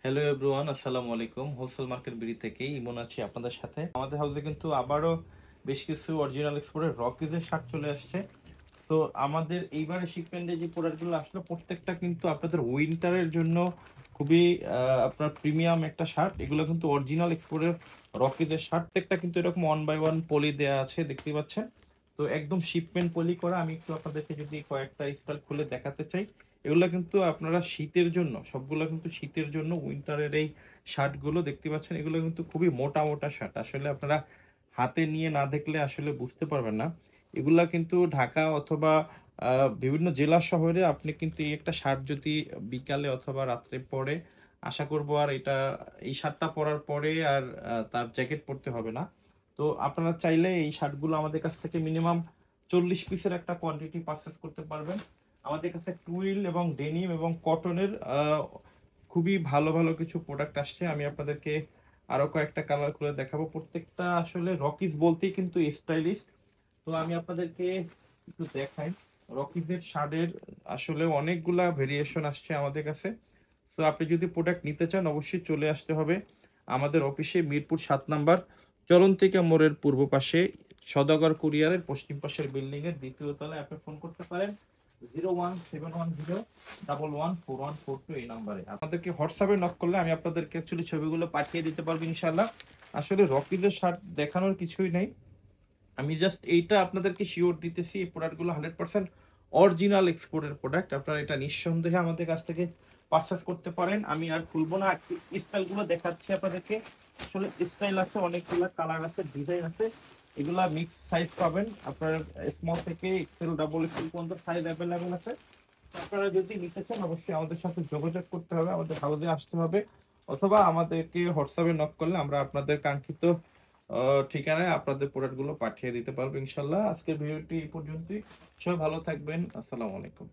Hello everyone, আসসালামু আলাইকুম। Wholesale market BD থেকে ইমন আছি আপনাদের সাথে। আমাদের হাউসে কিন্তু আবারও বেশ কিছু অরিজিনাল এক্সপোর্টের রকিজের শার্ট চলে আসছে। তো আমাদের এইবারে শিপমেন্টে যে প্রোডাক্টগুলো আসলো প্রত্যেকটা কিন্তু আপনাদের উইন্টারের জন্য খুবই আপনার প্রিমিয়াম একটা শার্ট। এগুলো কিন্তু অরিজিনাল এক্সপোর্টের রকিজের শার্ট। প্রত্যেকটা কিন্তু এরকম 1 বাই 1 পলি দেয়া আছে, দেখতেই পাচ্ছেন। তো একদম শিপমেন্ট পলি করা। আমি একটু আপনাদেরকে যদি কয়েকটা স্টাইল খুলে দেখাতে চাই। এগুলো কিন্তু আপনারা শীতের জন্য, সবগুলো কিন্তু শীতের জন্য উইন্টারের এই শার্টগুলো দেখতে পাচ্ছেন। এগুলো কিন্তু খুবই মোটা মোটা শার্ট। আসলে আপনারা হাতে নিয়ে না দেখলে আসলে বুঝতে পারবেন না। এগুলা কিন্তু ঢাকা অথবা বিভিন্ন জেলা শহরে আপনি কিন্তু এই একটা শার্ট যদি বিকালে অথবা রাত্রে পরে, আশা করব আর এটা এই শার্টটা পরার পরে আর তার জ্যাকেট পরতে হবে না। তো আপনারা চাইলে এই শার্টগুলো আমাদের কাছ থেকে মিনিমাম 40 পিসের একটা কোয়ান্টিটি পারচেস করতে পারবেন। আমাদের কাছে টুইল এবং ডেনিম এবং কটনের খুবই ভালো ভালো কিছু প্রোডাক্ট আসছে। আমি আপনাদেরকে আরো কয়েকটা কালার করে দেখাবো। প্রত্যেকটা আসলে রকিজ বলতেই কিন্তু স্টাইলিস্ট। তো আমি আপনাদেরকে একটু দেখাই। রকিজের শার্টের আসলে অনেকগুলা ভেরিয়েশন আসছে আমাদের কাছে। তো আপনি যদি প্রোডাক্ট নিতে চান অবশ্যই চলে আসতে হবে আমাদের অফিসে, মিরপুর 7 নাম্বার চলন্তিকা মোড়ের পূর্ব পাশে সদাগর কুরিয়ারের পশ্চিম পাশের বিল্ডিং এর দ্বিতীয় তলায়। আপনি ফোন করতে পারেন 0171011414142 এই নাম্বারে। আপনাদেরকে হোয়াটসঅ্যাপে নক করলে আমি আপনাদেরকে অ্যাকচুয়ালি ছবিগুলো পাঠিয়ে দিতে পারবো ইনশাআল্লাহ। আসলে রকিজের শার্ট দেখানোর কিছুই নেই, আমি জাস্ট এইটা আপনাদেরকে শিওর দিতেছি এই প্রোডাক্টগুলো 100% অরিজিনাল এক্সপোর্টের প্রোডাক্ট। আপনারা এটা নিঃসন্দেহে আমাদের কাছ থেকে পারচেস করতে পারেন। আমি আর খুলবো না, স্টাইলগুলো দেখাচ্ছি আপনাদেরকে। আসলে স্টাইল আছে অনেকগুলো, কালার আছে, ডিজাইন আছে। এগুলা মিক্স সাইজ পাবেন আপনার, স্মল থেকে এক্সেল ডাবল এক্সেল পর্যন্ত সাইজ অ্যাভেলেবেল আছে। আপনারা যদি নিতে চান অবশ্যই আমাদের সাথে যোগাযোগ করতে হবে, আমাদের হাউসে আসতে হবে, অথবা আমাদেরকে হোয়াটসঅ্যাপে নক করলে আমরা আপনাদের কাঙ্ক্ষিত ঠিকানায় আপনাদের প্রোডাক্টগুলো পাঠিয়ে দিতে পারবো ইনশাল্লাহ। আজকের ভিডিওটি এই পর্যন্তই। সবাই ভালো থাকবেন। আসসালামু আলাইকুম।